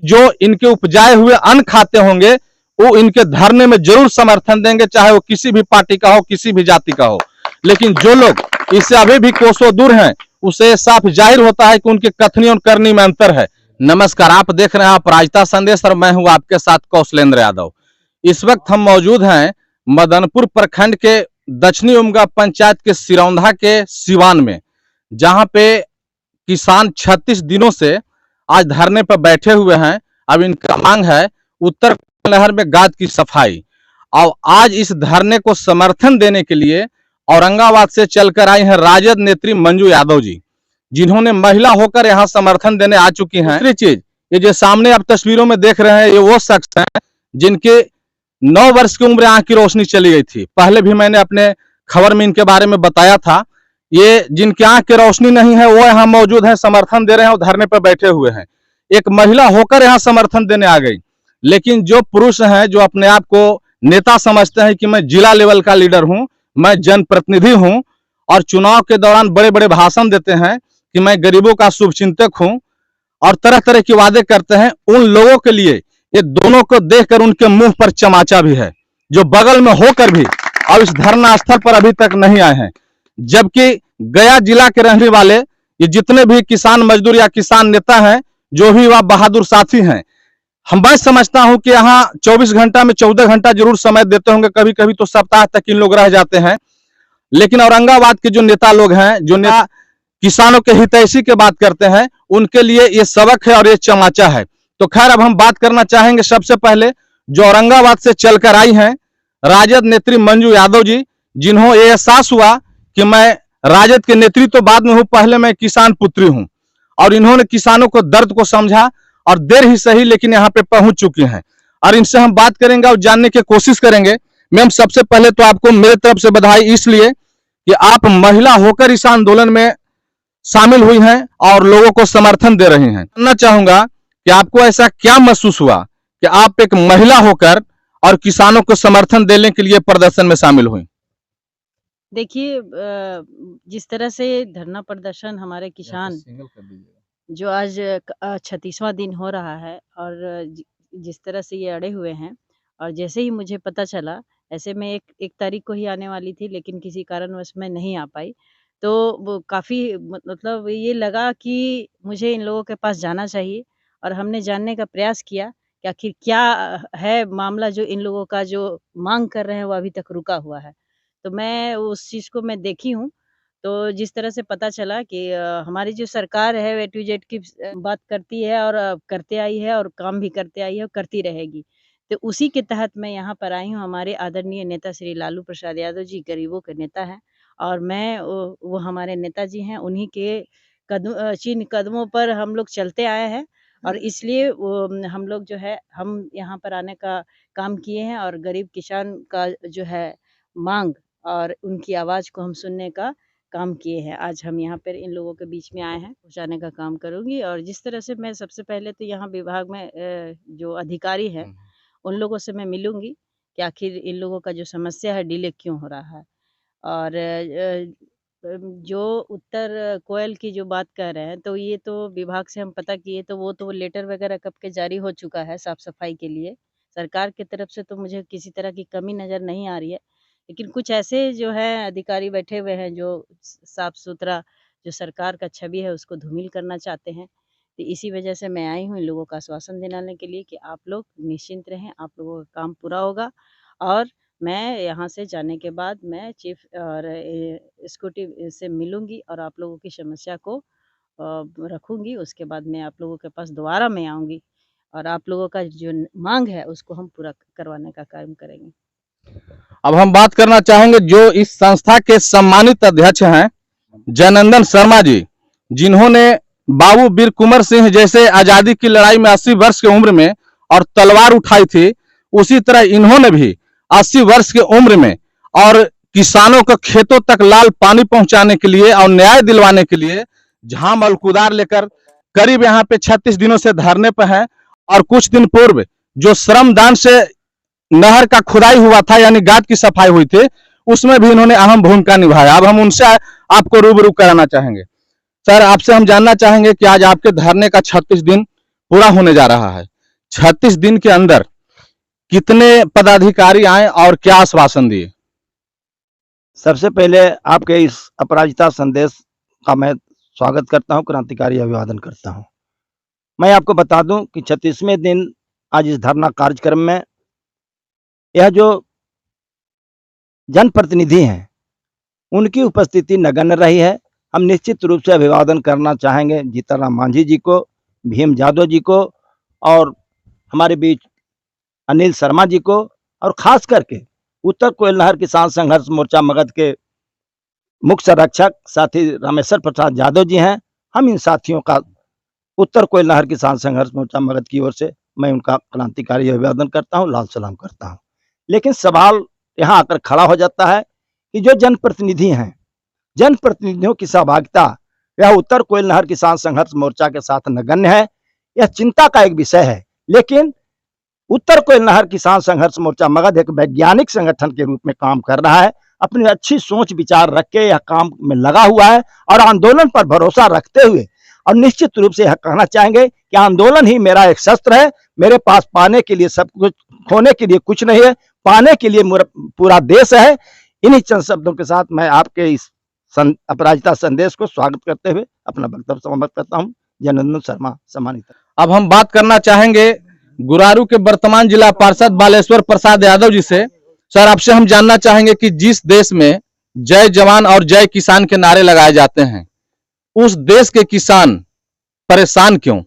जो इनके उपजाए हुए अन्न खाते होंगे वो इनके धरने में जरूर समर्थन देंगे, चाहे वो किसी भी पार्टी का हो, किसी भी जाति का हो। लेकिन जो लोग इससे अभी भी कोसों दूर हैं, उसे साफ जाहिर होता है कि उनकी कथनी और करनी में अंतर है। नमस्कार, आप देख रहे हैं अपराजिता संदेश और मैं हूं आपके साथ कौशलेंद्र यादव। इस वक्त हम मौजूद हैं मदनपुर प्रखंड के दक्षिणी उमगा पंचायत के सिरौंधा के सिवान में, जहां पे किसान 36 दिनों से आज धरने पर बैठे हुए हैं। अब इनका मांग है उत्तर नहर में गाद की सफाई। और आज इस धरने को समर्थन देने के लिए औरंगाबाद से चलकर आई हैं राजद नेत्री मंजू यादव जी, जिन्होंने महिला होकर यहां समर्थन देने आ चुकी हैं। दूसरी चीज, ये जो सामने आप तस्वीरों में देख रहे हैं, ये वो शख्स हैं जिनके 9 वर्ष की उम्र आंख की रोशनी चली गई थी। पहले भी मैंने अपने खबर में इनके बारे में बताया था। ये जिनकी आंख की रोशनी नहीं है वो यहाँ मौजूद है, समर्थन दे रहे हैं और धरने पर बैठे हुए हैं। एक महिला होकर यहाँ समर्थन देने आ गई। लेकिन जो पुरुष हैं, जो अपने आप को नेता समझते हैं कि मैं जिला लेवल का लीडर हूं, मैं जनप्रतिनिधि हूं और चुनाव के दौरान बड़े बड़े भाषण देते हैं कि मैं गरीबों का शुभचिंतक हूं और तरह तरह के वादे करते हैं, उन लोगों के लिए ये दोनों को देखकर उनके मुंह पर चमाचा भी है, जो बगल में होकर भी और इस धरना स्थल पर अभी तक नहीं आए हैं। जबकि गया जिला के रहने वाले ये जितने भी किसान मजदूर या किसान नेता हैं, जो भी वह बहादुर साथी हैं, मैं समझता हूं कि यहाँ 24 घंटा में 14 घंटा जरूर समय देते होंगे, कभी कभी तो सप्ताह तक इन लोग रह जाते हैं। लेकिन औरंगाबाद के जो नेता लोग हैं, जो नेता किसानों के हितैषी के बात करते हैं, उनके लिए ये सबक है और ये चमाचा है। तो खैर, अब हम बात करना चाहेंगे सबसे पहले जो औरंगाबाद से चलकर आई हैं राजद नेत्री मंजू यादव जी, जिन्हों ये एहसास हुआ कि मैं राजद के नेत्री तो बाद में हूं, पहले मैं किसान पुत्री हूं, और इन्होंने किसानों को दर्द को समझा और देर ही सही लेकिन यहाँ पे पहुंच चुकी हैं। और इनसे हम बात करेंगे और जानने की कोशिश करेंगे। मैम, सबसे पहले तो आपको मेरे तरफ से बधाई, इसलिए कि आप महिला होकर इस आंदोलन में शामिल हुई हैं और लोगों को समर्थन दे रही हैं। जानना चाहूंगा कि आपको ऐसा क्या महसूस हुआ कि आप एक महिला होकर और किसानों को समर्थन देने के लिए प्रदर्शन में शामिल हुई। देखिए, जिस तरह से धरना प्रदर्शन हमारे किसान जो आज 36वां दिन हो रहा है और जिस तरह से ये अड़े हुए हैं, और जैसे ही मुझे पता चला, ऐसे में एक तारीख को ही आने वाली थी लेकिन किसी कारणवश मैं नहीं आ पाई। तो वो काफ़ी मतलब ये लगा कि मुझे इन लोगों के पास जाना चाहिए और हमने जानने का प्रयास किया कि आखिर क्या है मामला जो इन लोगों का जो मांग कर रहे हैं वो अभी तक रुका हुआ है। तो मैं उस चीज़ को मैं देखी हूँ। तो जिस तरह से पता चला कि हमारी जो सरकार है ए टू जेड की बात करती है और करते आई है और काम भी करते आई है और करती रहेगी। तो उसी के तहत मैं यहाँ पर आई हूँ। हमारे आदरणीय नेता श्री लालू प्रसाद यादव जी गरीबों के नेता हैं और मैं वो हमारे नेताजी हैं, उन्हीं के चीन कदमों पर हम लोग चलते आए हैं और इसलिए वो हम लोग जो है हम यहाँ पर आने का काम किए हैं और गरीब किसान का जो है माँग और उनकी आवाज़ को हम सुनने का काम किए हैं। आज हम यहाँ पर इन लोगों के बीच में आए हैं, पहुँचाने का काम करूँगी। और जिस तरह से मैं सबसे पहले तो यहाँ विभाग में जो अधिकारी हैं, उन लोगों से मैं मिलूँगी कि आखिर इन लोगों का जो समस्या है डिले क्यों हो रहा है। और जो उत्तर कोयल की जो बात कर रहे हैं, तो ये तो विभाग से हम पता किए, तो वो तो लेटर वगैरह कब के जारी हो चुका है साफ-सफाई के लिए। सरकार की तरफ से तो मुझे किसी तरह की कमी नज़र नहीं आ रही है। लेकिन कुछ ऐसे जो हैं अधिकारी बैठे हुए हैं जो साफ-सुथरा जो सरकार का छवि है उसको धूमिल करना चाहते हैं। तो इसी वजह से मैं आई हूँ इन लोगों का आश्वासन दिलाने के लिए कि आप लोग निश्चिंत रहें, आप लोगों का काम पूरा होगा। और मैं यहाँ से जाने के बाद मैं चीफ और स्कूटी से मिलूँगी और आप लोगों की समस्या को रखूँगी। उसके बाद मैं आप लोगों के पास दोबारा मैं आऊँगी और आप लोगों का जो माँग है उसको हम पूरा करवाने का काम करेंगे। अब हम बात करना चाहेंगे जो इस संस्था के सम्मानित अध्यक्ष हैं जयनंदन शर्मा जी, जिन्होंने बाबू वीर कुंवर सिंह जैसे आजादी की लड़ाई में 80 वर्ष की उम्र में और तलवार उठाई थी, उसी तरह इन्होंने भी 80 वर्ष की उम्र में और किसानों को खेतों तक लाल पानी पहुंचाने के लिए और न्याय दिलवाने के लिए झाम और कुदार लेकर करीब यहाँ पे 36 दिनों से धरने पर हैं। और कुछ दिन पूर्व जो श्रमदान से नहर का खुदाई हुआ था, यानी गाद की सफाई हुई थी, उसमें भी इन्होंने अहम भूमिका निभाया। अब हम उनसे आपको रूबरू कराना चाहेंगे। सर, आपसे हम जानना चाहेंगे कि आज आपके धरने का 36 दिन पूरा होने जा रहा है। 36 दिन के अंदर कितने पदाधिकारी आए और क्या आश्वासन दिए? सबसे पहले आपके इस अपराजिता संदेश का मैं स्वागत करता हूं, क्रांतिकारी अभिवादन करता हूं। मैं आपको बता दूं कि 36वें दिन आज इस धरना कार्यक्रम में यह जो जनप्रतिनिधि हैं उनकी उपस्थिति नगण्य रही है। हम निश्चित रूप से अभिवादन करना चाहेंगे जीतनराम मांझी जी को, भीम यादव जी को और हमारे बीच अनिल शर्मा जी को, और खास करके उत्तर कोयल नहर किसान संघर्ष मोर्चा मगध के मुख्य संरक्षक साथी रामेश्वर प्रसाद यादव जी हैं। हम इन साथियों का उत्तर कोयल नहर किसान संघर्ष मोर्चा मगध की ओर से मैं उनका क्रांतिकारी अभिवादन करता हूं, लाल सलाम करता हूं। लेकिन सवाल यहाँ आकर खड़ा हो जाता है कि जो जनप्रतिनिधि हैं, जनप्रतिनिधियों की सहभागिता यह उत्तर कोयल नहर किसान संघर्ष मोर्चा के साथ नगण्य है। यह चिंता का एक विषय है। लेकिन उत्तर कोयल नहर किसान संघर्ष मोर्चा मगध एक वैज्ञानिक संगठन के रूप में काम कर रहा है। अपनी अच्छी सोच विचार रख के यह काम में लगा हुआ है और आंदोलन पर भरोसा रखते हुए, और निश्चित रूप से यह कहना चाहेंगे कि आंदोलन ही मेरा एक शस्त्र है। मेरे पास पाने के लिए सब कुछ, खोने के लिए कुछ नहीं है। पाने के लिए पूरा देश है। इन्हीं चंद शब्दों के साथ मैं आपके इस अपराजिता संदेश को स्वागत करते हुए अपना वक्तव्य समाप्त करता हूं। जननंदन शर्मा, सम्मानित। अब हम बात करना चाहेंगे गुरारू के वर्तमान जिला पार्षद बालेश्वर प्रसाद यादव जी से। सर, आपसे हम जानना चाहेंगे कि जिस देश में जय जवान और जय किसान के नारे लगाए जाते हैं, उस देश के किसान परेशान क्यों?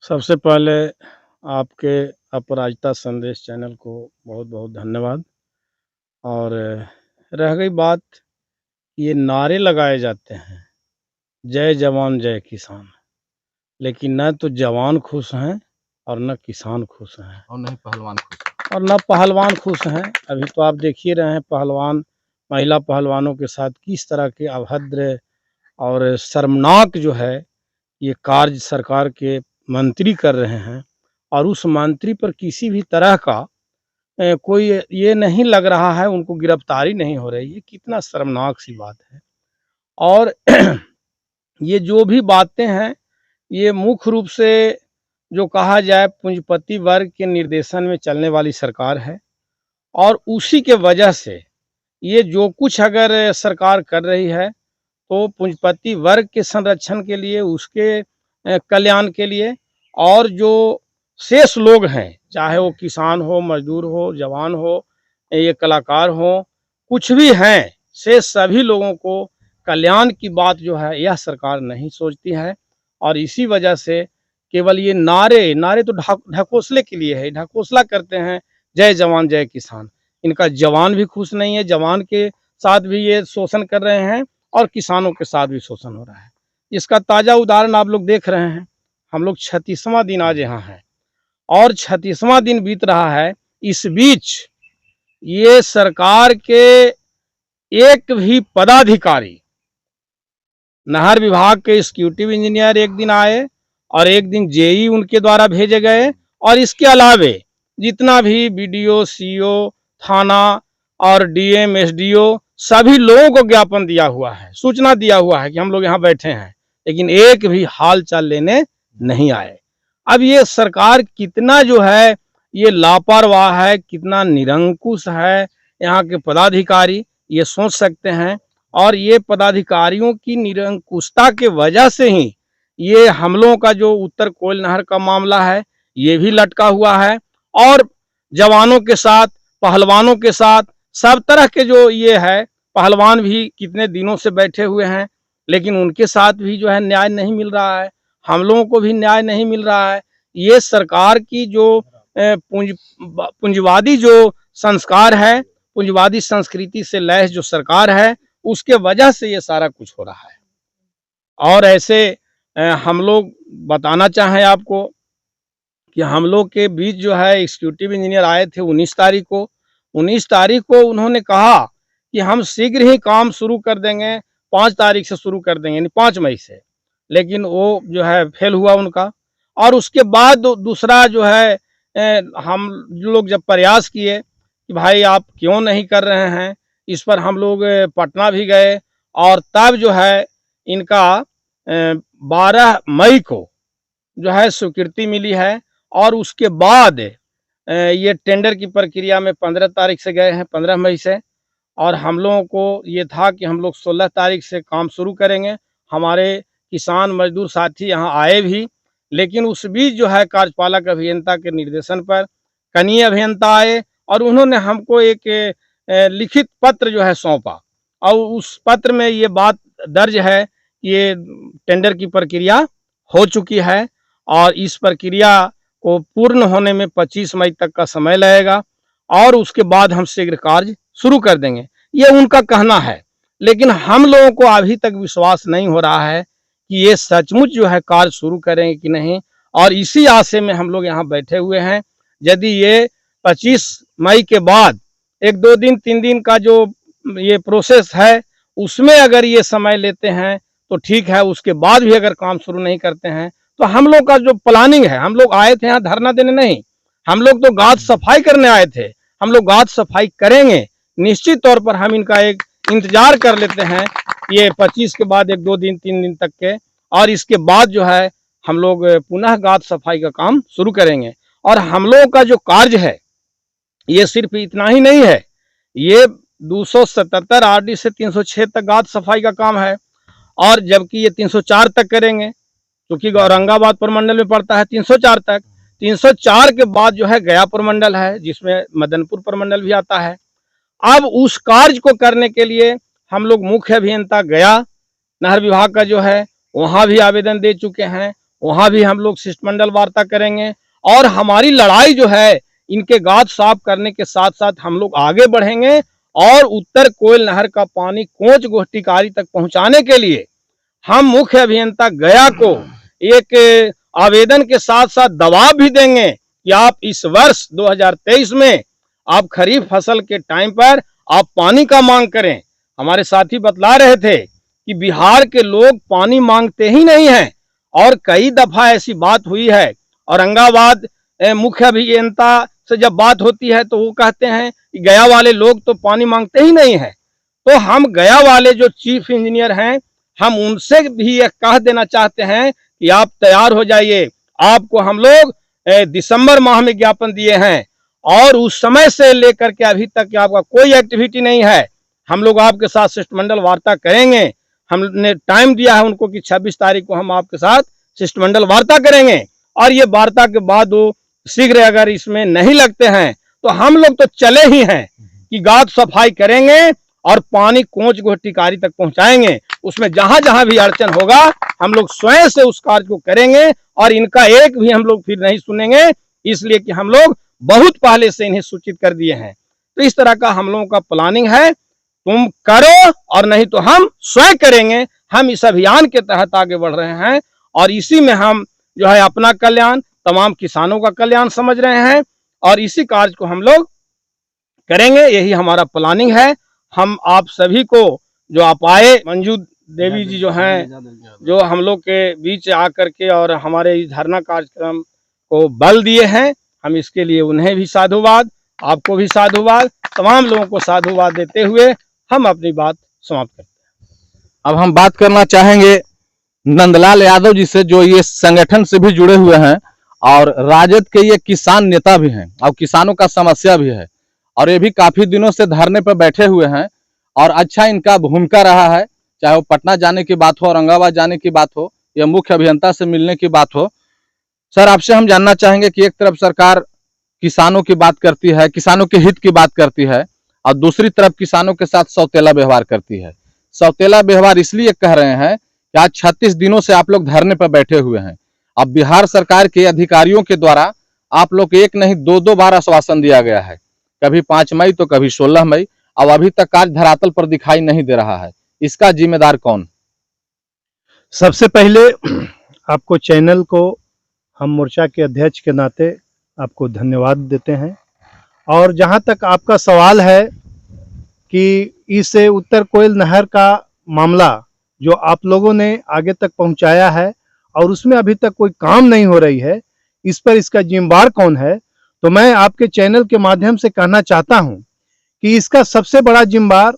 सबसे पहले आपके अपराजिता संदेश चैनल को बहुत बहुत धन्यवाद। और रह गई बात, ये नारे लगाए जाते हैं जय जवान जय किसान, लेकिन न तो जवान खुश हैं और न किसान खुश हैं और नहीं पहलवान खुश, और न पहलवान खुश हैं। अभी तो आप देख ही रहे हैं पहलवान, महिला पहलवानों के साथ किस तरह के अभद्र और शर्मनाक जो है ये कार्य सरकार के मंत्री कर रहे हैं। और उस मंत्री पर किसी भी तरह का कोई ये नहीं लग रहा है, उनको गिरफ्तारी नहीं हो रही है। कितना शर्मनाक सी बात है। और ये जो भी बातें हैं, ये मुख्य रूप से जो कहा जाए पूंजीपति वर्ग के निर्देशन में चलने वाली सरकार है। और उसी के वजह से ये जो कुछ अगर सरकार कर रही है तो पूंजीपति वर्ग के संरक्षण के लिए, उसके कल्याण के लिए, और जो शेष लोग हैं, चाहे वो किसान हो, मजदूर हो, जवान हो, ये कलाकार हो, कुछ भी हैं, शेष सभी लोगों को कल्याण की बात जो है यह सरकार नहीं सोचती है। और इसी वजह से केवल ये नारे तो ढकोसले के लिए है, ढकोसला करते हैं जय जवान जय किसान। इनका जवान भी खुश नहीं है, जवान के साथ भी ये शोषण कर रहे हैं और किसानों के साथ भी शोषण हो रहा है। इसका ताज़ा उदाहरण आप लोग देख रहे हैं। हम लोग 36वां दिन आज यहाँ हैं और 36वां दिन बीत रहा है। इस बीच ये सरकार के एक भी पदाधिकारी, नहर विभाग के एग्जीक्यूटिव इंजीनियर एक दिन आए और एक दिन जेई उनके द्वारा भेजे गए, और इसके अलावे जितना भी बीडीओ, सीओ, थाना और डीएम, एसडीओ, सभी लोगों को ज्ञापन दिया हुआ है, सूचना दिया हुआ है कि हम लोग यहाँ बैठे हैं, लेकिन एक भी हाल चाल लेने नहीं आए। अब ये सरकार कितना जो है ये लापरवाह है, कितना निरंकुश है यहाँ के पदाधिकारी, ये सोच सकते हैं। और ये पदाधिकारियों की निरंकुशता के वजह से ही ये हम लोगों का जो उत्तर कोयल नहर का मामला है ये भी लटका हुआ है। और जवानों के साथ, पहलवानों के साथ, सब तरह के जो ये है, पहलवान भी कितने दिनों से बैठे हुए हैं, लेकिन उनके साथ भी जो है न्याय नहीं मिल रहा है, हम लोगों को भी न्याय नहीं मिल रहा है। ये सरकार की जो पूंजीवादी जो संस्कार है, पूंजीवादी संस्कृति से लैस जो सरकार है, उसके वजह से ये सारा कुछ हो रहा है। और ऐसे हम लोग बताना चाहें आपको कि हम लोग के बीच जो है एग्जीक्यूटिव इंजीनियर आए थे 19 तारीख को। 19 तारीख को उन्होंने कहा कि हम शीघ्र ही काम शुरू कर देंगे, 5 तारीख से शुरू कर देंगे, यानी 5 मई से। लेकिन वो जो है फेल हुआ उनका। और उसके बाद दूसरा जो है हम लोग जब प्रयास किए कि भाई आप क्यों नहीं कर रहे हैं, इस पर हम लोग पटना भी गए, और तब जो है इनका 12 मई को जो है स्वीकृति मिली है और उसके बाद ये टेंडर की प्रक्रिया में 15 तारीख से गए हैं, 15 मई से, और हम लोगों को ये था कि हम लोग 16 तारीख से काम शुरू करेंगे। हमारे किसान मजदूर साथी यहाँ आए भी, लेकिन उस बीच जो है कार्यपालक अभियंता के निर्देशन पर कनीय अभियंता आए और उन्होंने हमको एक लिखित पत्र जो है सौंपा और उस पत्र में ये बात दर्ज है कि ये टेंडर की प्रक्रिया हो चुकी है और इस प्रक्रिया को पूर्ण होने में 25 मई तक का समय लगेगा और उसके बाद हम शीघ्र कार्य शुरू कर देंगे, ये उनका कहना है। लेकिन हम लोगों को अभी तक विश्वास नहीं हो रहा है कि ये सचमुच जो है कार्य शुरू करेंगे कि नहीं, और इसी आशे में हम लोग यहाँ बैठे हुए हैं। यदि ये 25 मई के बाद 1-2 दिन 3 दिन का जो ये प्रोसेस है उसमें अगर ये समय लेते हैं तो ठीक है, उसके बाद भी अगर काम शुरू नहीं करते हैं तो हम लोग का जो प्लानिंग है, हम लोग आए थे यहाँ धरना देने नहीं, हम लोग तो गाद सफाई करने आए थे। हम लोग गाद सफाई करेंगे, निश्चित तौर पर हम इनका एक इंतजार कर लेते हैं ये 25 के बाद 1-2 दिन 3 दिन तक के, और इसके बाद जो है हम लोग पुनः गाद सफाई का काम शुरू करेंगे। और हम लोगों का जो कार्य है ये सिर्फ इतना ही नहीं है, ये 277 आरडी से 306 तक गाद सफाई का काम है, और जबकि ये 304 तक करेंगे क्योंकि औरंगाबाद प्रमंडल में पड़ता है 304 तक। 304 के बाद जो है गया प्रमंडल है जिसमें मदनपुर प्रमंडल भी आता है। अब उस कार्य को करने के लिए हम लोग मुख्य अभियंता गया नहर विभाग का जो है वहां भी आवेदन दे चुके हैं, वहां भी हम लोग शिष्टमंडल वार्ता करेंगे और हमारी लड़ाई जो है इनके गाद साफ करने के साथ साथ हम लोग आगे बढ़ेंगे और उत्तर कोयल नहर का पानी कोंच गोष्ठीकारी तक पहुंचाने के लिए हम मुख्य अभियंता गया को एक आवेदन के साथ साथ दबाव भी देंगे कि आप इस वर्ष 2023 में आप खरीफ फसल के टाइम पर आप पानी का मांग करें। हमारे साथी बतला रहे थे कि बिहार के लोग पानी मांगते ही नहीं हैं और कई दफा ऐसी बात हुई है। औरंगाबाद मुख्य अभियंता से जब बात होती है तो वो कहते हैं कि गया वाले लोग तो पानी मांगते ही नहीं है। तो हम गया वाले जो चीफ इंजीनियर हैं हम उनसे भी यह कह देना चाहते हैं कि आप तैयार हो जाइए, आपको हम लोग दिसंबर माह में ज्ञापन दिए हैं और उस समय से लेकर के अभी तक आपका कोई एक्टिविटी नहीं है। हम लोग आपके साथ शिष्टमंडल वार्ता करेंगे, हमने टाइम दिया है उनको कि 26 तारीख को हम आपके साथ शिष्टमंडल वार्ता करेंगे और ये वार्ता के बाद वो शीघ्र अगर इसमें नहीं लगते हैं तो हम लोग तो चले ही हैं कि गाद सफाई करेंगे और पानी कोंच गोष्ठीकारी तक पहुंचाएंगे। उसमें जहां जहां भी अड़चन होगा हम लोग स्वयं से उस कार्य को करेंगे और इनका एक भी हम लोग फिर नहीं सुनेंगे, इसलिए कि हम लोग बहुत पहले से इन्हें सूचित कर दिए हैं। तो इस तरह का हम लोगों का प्लानिंग है, तुम करो और नहीं तो हम स्वयं करेंगे। हम इस अभियान के तहत आगे बढ़ रहे हैं और इसी में हम जो है अपना कल्याण, तमाम किसानों का कल्याण समझ रहे हैं और इसी कार्य को हम लोग करेंगे, यही हमारा प्लानिंग है। हम आप सभी को जो आप आए, मंजू देवी जी जो हैं जो हम लोग के बीच आकर के और हमारे इस धरना कार्यक्रम को बल दिए हैं, हम इसके लिए उन्हें भी साधुवाद, आपको भी साधुवाद, तमाम लोगों को साधुवाद देते हुए हम अपनी बात समाप्त करते हैं। अब हम बात करना चाहेंगे नंदलाल यादव जी से, जो ये संगठन से भी जुड़े हुए हैं और राजद के ये किसान नेता भी हैं और किसानों का समस्या भी है और ये भी काफी दिनों से धरने पर बैठे हुए हैं और अच्छा इनका भूमिका रहा है, चाहे वो पटना जाने की बात हो, औरंगाबाद जाने की बात हो या मुख्य अभियंता से मिलने की बात हो। सर, आपसे हम जानना चाहेंगे कि एक तरफ सरकार किसानों की बात करती है, किसानों के हित की बात करती है और दूसरी तरफ किसानों के साथ सौतेला व्यवहार करती है। सौतेला व्यवहार इसलिए कह रहे हैं कि आज 36 दिनों से आप लोग धरने पर बैठे हुए हैं। अब बिहार सरकार के अधिकारियों के द्वारा आप लोग एक नहीं 2-2 बार आश्वासन दिया गया है, कभी 5 मई तो कभी 16 मई, अब अभी तक कार्य धरातल पर दिखाई नहीं दे रहा है। इसका जिम्मेदार कौन? सबसे पहले आपको चैनल को हम मोर्चा के अध्यक्ष के नाते आपको धन्यवाद देते हैं। और जहां तक आपका सवाल है कि इस उत्तर कोयल नहर का मामला जो आप लोगों ने आगे तक पहुंचाया है और उसमें अभी तक कोई काम नहीं हो रही है, इस पर इसका जिम्मेदार कौन है, तो मैं आपके चैनल के माध्यम से कहना चाहता हूं कि इसका सबसे बड़ा जिम्मेदार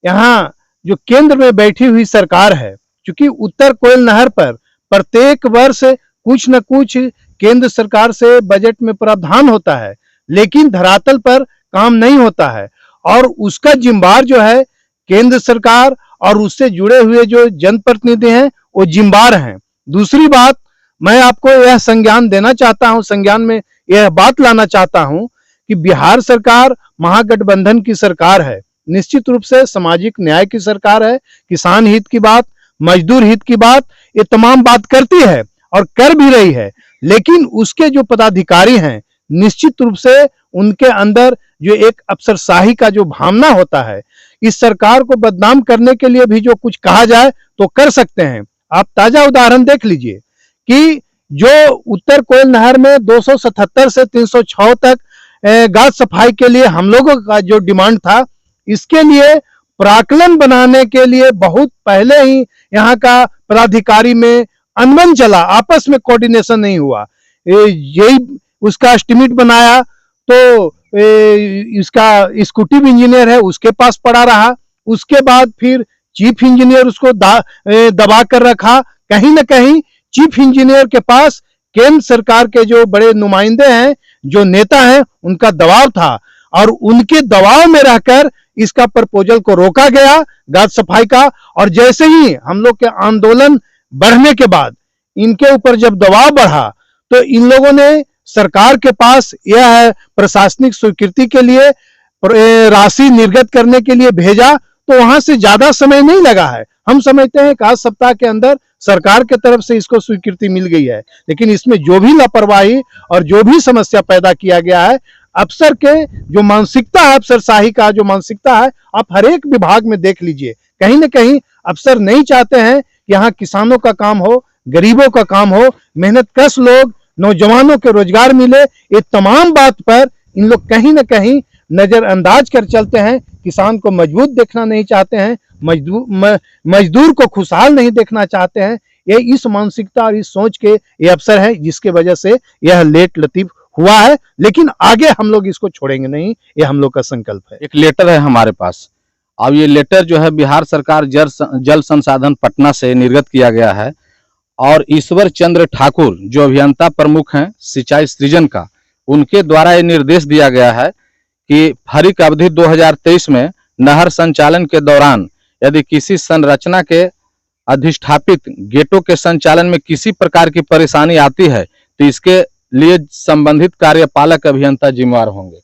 यहाँ जो केंद्र में बैठी हुई सरकार है। क्योंकि उत्तर कोयल नहर पर प्रत्येक वर्ष कुछ न कुछ केंद्र सरकार से बजट में प्रावधान होता है, लेकिन धरातल पर काम नहीं होता है और उसका जिम्मेदार जो है केंद्र सरकार और उससे जुड़े हुए जो जनप्रतिनिधि हैं वो जिम्मेदार हैं। दूसरी बात, मैं आपको यह संज्ञान देना चाहता हूं, संज्ञान में यह बात लाना चाहता हूं कि बिहार सरकार महागठबंधन की सरकार है, निश्चित रूप से सामाजिक न्याय की सरकार है, किसान हित की बात, मजदूर हित की बात, ये तमाम बात करती है और कर भी रही है, लेकिन उसके जो पदाधिकारी हैं निश्चित रूप से उनके अंदर जो एक अफसरशाही का जो भावना होता है, इस सरकार को बदनाम करने के लिए भी जो कुछ कहा जाए तो कर सकते हैं। आप ताजा उदाहरण देख लीजिए कि जो उत्तर कोयल नहर में 277 से 306 तक घाट सफाई के लिए हम लोगों का जो डिमांड था, इसके लिए प्राकलन बनाने के लिए बहुत पहले ही यहाँ का पदाधिकारी में अनबन चला, आपस में कोऑर्डिनेशन नहीं हुआ। यही उसका एस्टिमेट बनाया तो इसका एग्जीक्यूटिव इंजीनियर है उसके पास पड़ा रहा, उसके बाद फिर चीफ इंजीनियर उसको दबा कर रखा। कहीं ना कहीं चीफ इंजीनियर के पास केंद्र सरकार के जो बड़े नुमाइंदे हैं, जो नेता हैं, उनका दबाव था और उनके दबाव में रहकर इसका प्रपोजल को रोका गया घाट सफाई का। और जैसे ही हम लोग के आंदोलन बढ़ने के बाद इनके ऊपर जब दबाव बढ़ा तो इन लोगों ने सरकार के पास यह प्रशासनिक स्वीकृति के लिए राशि निर्गत करने के लिए भेजा, तो वहां से ज्यादा समय नहीं लगा है। हम समझते हैं कि आज सप्ताह के अंदर सरकार के तरफ से इसको स्वीकृति मिल गई है, लेकिन इसमें जो भी लापरवाही और जो भी समस्या पैदा किया गया है, अफसर के जो मानसिकता है, अफसरशाही का जो मानसिकता है, आप हर एक विभाग में देख लीजिए। कहीं ना कहीं अफसर नहीं चाहते हैं कि यहाँ किसानों का काम हो, गरीबों का काम हो, मेहनतकश लोग, नौजवानों के रोजगार मिले। ये तमाम बात पर इन लोग कहीं ना कहीं नजरअंदाज कर चलते हैं। किसान को मजबूत देखना नहीं चाहते हैं, मजदूर को खुशहाल नहीं देखना चाहते हैं। ये इस मानसिकता और इस सोच के ये अफसर है जिसके वजह से यह लेट लतीफ हुआ है, लेकिन आगे हम लोग इसको छोड़ेंगे नहीं, ये हम लोग का संकल्प है। एक लेटर है हमारे पास, अब ये लेटर जो है बिहार सरकार जल संसाधन पटना से निर्गत किया गया है और ईश्वर चंद्र ठाकुर जो अभियंता प्रमुख हैं सिंचाई सृजन का, उनके द्वारा ये निर्देश दिया गया है कि फरीक अवधि 2023 में नहर संचालन के दौरान यदि किसी संरचना के अधिष्ठापित गेटों के संचालन में किसी प्रकार की परेशानी आती है तो इसके लिए संबंधित कार्यपालक अभियंता जिम्मेवार होंगे।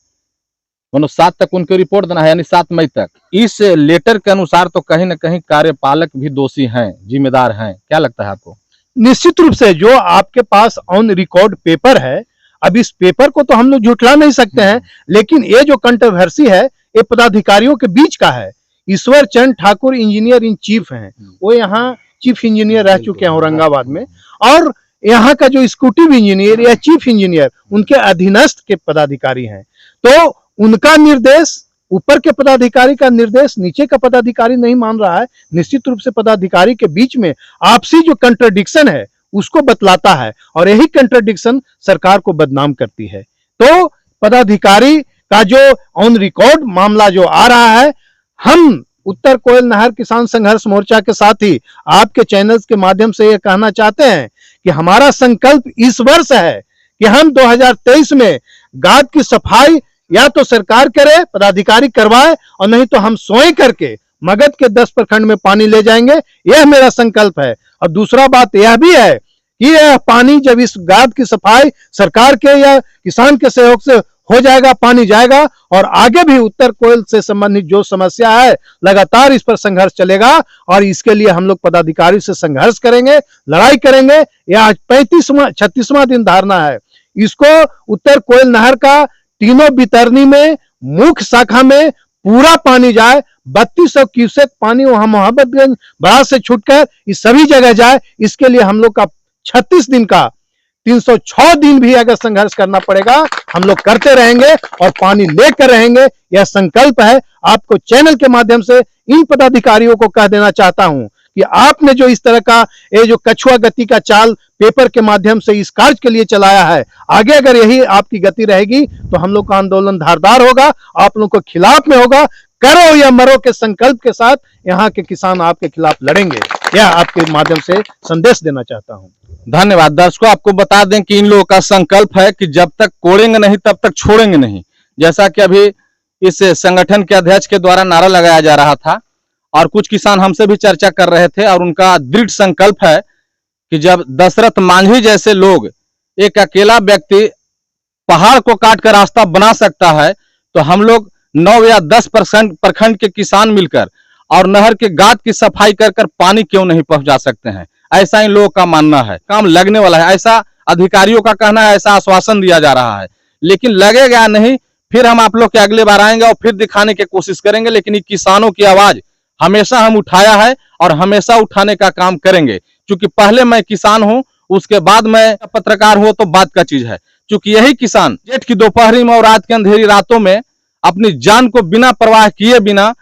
7 तक उनकी रिपोर्ट देना है, यानी 7 मई तक। इस लेटर के अनुसार तो कहीं ना कहीं कार्यपालक भी दोषी हैं, जिम्मेदार हैं। क्या लगता है आपको? निश्चित रूप से जो आपके पास ऑन रिकॉर्ड पेपर है, अब इस पेपर को तो हम लोग झुठला नहीं सकते हैं, लेकिन ये जो कंट्रोवर्सी है ये पदाधिकारियों के बीच का है। Ishwar Chandra Thakur engineer in chief हैं, वो यहाँ चीफ इंजीनियर रह चुके हैं औरंगाबाद में, और यहाँ का जो एग्जीक्यूटिव इंजीनियर या चीफ इंजीनियर उनके अधीनस्थ के पदाधिकारी हैं। तो उनका निर्देश, ऊपर के पदाधिकारी का निर्देश नीचे का पदाधिकारी नहीं मान रहा है। निश्चित रूप से पदाधिकारी के बीच में आपसी जो कंट्राडिक्शन है उसको बतलाता है और यही कंट्राडिक्शन सरकार को बदनाम करती है। तो पदाधिकारी का जो ऑन रिकॉर्ड मामला जो आ रहा है, हम उत्तर कोयल नहर किसान संघर्ष मोर्चा के साथ ही आपके चैनल्स के माध्यम से ये कहना चाहते हैं कि हमारा संकल्प इस वर्ष है कि हम 2023 में घाट की सफाई या तो सरकार करे, पदाधिकारी करवाए, और नहीं तो हम स्वयं करके मगध के 10 प्रखंड में पानी ले जाएंगे। यह मेरा संकल्प है। और दूसरा बात यह भी है कि यह पानी जब इस घाट की सफाई सरकार के या किसान के सहयोग से हो जाएगा, पानी जाएगा और आगे भी उत्तर कोयल से संबंधित जो समस्या है लगातार इस पर संघर्ष चलेगा और इसके लिए हम लोग पदाधिकारी से संघर्ष करेंगे, लड़ाई करेंगे। यह 36वां दिन धारणा है। इसको उत्तर कोयल नहर का तीनों वितरणी में मुख्य शाखा में पूरा पानी जाए, 3200 क्यूसेक पानी वहां मोहब्बतगंज बड़ा से छूटकर इस सभी जगह जाए। इसके लिए हम लोग का 36 दिन का 306 दिन भी अगर संघर्ष करना पड़ेगा हम लोग करते रहेंगे और पानी लेकर रहेंगे। यह संकल्प है। आपको चैनल के माध्यम से इन पदाधिकारियों को कह देना चाहता हूं कि आपने जो इस तरह का ये जो कछुआ गति का चाल पेपर के माध्यम से इस कार्य के लिए चलाया है, आगे अगर यही आपकी गति रहेगी तो हम लोग का आंदोलन धारदार होगा, आप लोग को खिलाफ में होगा। करो या मरो के संकल्प के साथ यहाँ के किसान आपके खिलाफ लड़ेंगे। यह आपके माध्यम से संदेश देना चाहता हूं। धन्यवाद। दर्शकों, आपको बता दें कि इन लोगों का संकल्प है कि जब तक कोड़ेंगे नहीं तब तक छोड़ेंगे नहीं। जैसा कि अभी इस संगठन के अध्यक्ष के द्वारा नारा लगाया जा रहा था और कुछ किसान हमसे भी चर्चा कर रहे थे और उनका दृढ़ संकल्प है कि जब दशरथ मांझी जैसे लोग, एक अकेला व्यक्ति पहाड़ को काट कर रास्ता बना सकता है, तो हम लोग 9 या 10% प्रखंड के किसान मिलकर और नहर के गाद की सफाई कर कर पानी क्यों नहीं पहुंचा सकते हैं। ऐसा इन लोगों का मानना है। काम लगने वाला है, ऐसा अधिकारियों का कहना है, ऐसा आश्वासन दिया जा रहा है, लेकिन लगेगा नहीं। फिर हम आप लोग के अगले बार आएंगे और फिर दिखाने की कोशिश करेंगे, लेकिन ये किसानों की आवाज हमेशा हम उठाया है और हमेशा उठाने का काम करेंगे। क्योंकि पहले मैं किसान हूं, उसके बाद मैं पत्रकार हूं, तो बात का चीज है। क्योंकि यही किसान जेठ की दोपहरी में और रात की अंधेरी रातों में अपनी जान को बिना परवाह किए बिना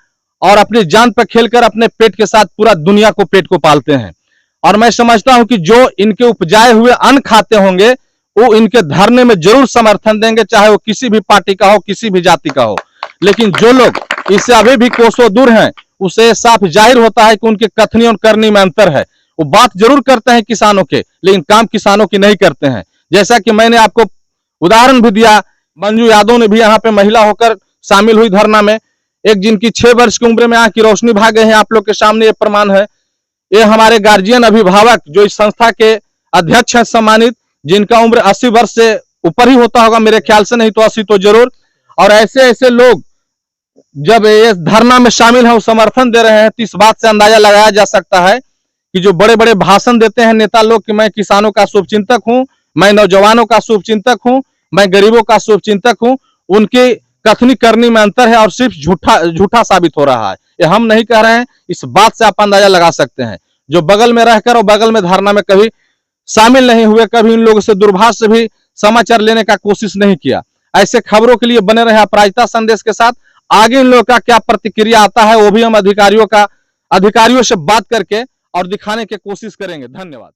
और अपनी जान पर खेलकर अपने पेट के साथ पूरा दुनिया को, पेट को पालते हैं। और मैं समझता हूं कि जो इनके उपजाए हुए अन्न खाते होंगे वो इनके धरने में जरूर समर्थन देंगे, चाहे वो किसी भी पार्टी का हो, किसी भी जाति का हो। लेकिन जो लोग इससे अभी भी कोसों दूर हैं, उसे साफ जाहिर होता है कि उनके कथनी और करनी में अंतर है। वो बात जरूर करते हैं किसानों के, लेकिन काम किसानों की नहीं करते हैं। जैसा कि मैंने आपको उदाहरण भी दिया, मंजू यादव ने भी यहाँ पे महिला होकर शामिल हुई धरना में। एक जिनकी 6 वर्ष की उम्र में आंख की रोशनी भाग गई है, आप लोग के सामने ये प्रमाण है। ये हमारे गार्जियन अभिभावक जो इस संस्था के अध्यक्ष हैं सम्मानित, जिनका उम्र 80 वर्ष से ऊपर ही होता होगा मेरे ख्याल से, नहीं तो 80 तो जरूर। और ऐसे ऐसे लोग जब ये धरना में शामिल है, समर्थन दे रहे हैं, तो इस बात से अंदाजा लगाया जा सकता है कि जो बड़े बड़े भाषण देते हैं नेता लोग कि मैं किसानों का शुभचिंतक हूं, मैं नौजवानों का शुभचिंतक हूं, मैं गरीबों का शुभचिंतक हूं, उनकी कथनी करनी में अंतर है और सिर्फ झूठा साबित हो रहा है। ये हम नहीं कह रहे हैं, इस बात से आप अंदाजा लगा सकते हैं। जो बगल में रहकर और बगल में धरना में कभी शामिल नहीं हुए, कभी इन लोगों से दूरभाष से भी समाचार लेने का कोशिश नहीं किया। ऐसे खबरों के लिए बने रहे अपराजिता संदेश के साथ। आगे इन लोगों का क्या प्रतिक्रिया आता है वो भी हम अधिकारियों से बात करके और दिखाने की कोशिश करेंगे। धन्यवाद।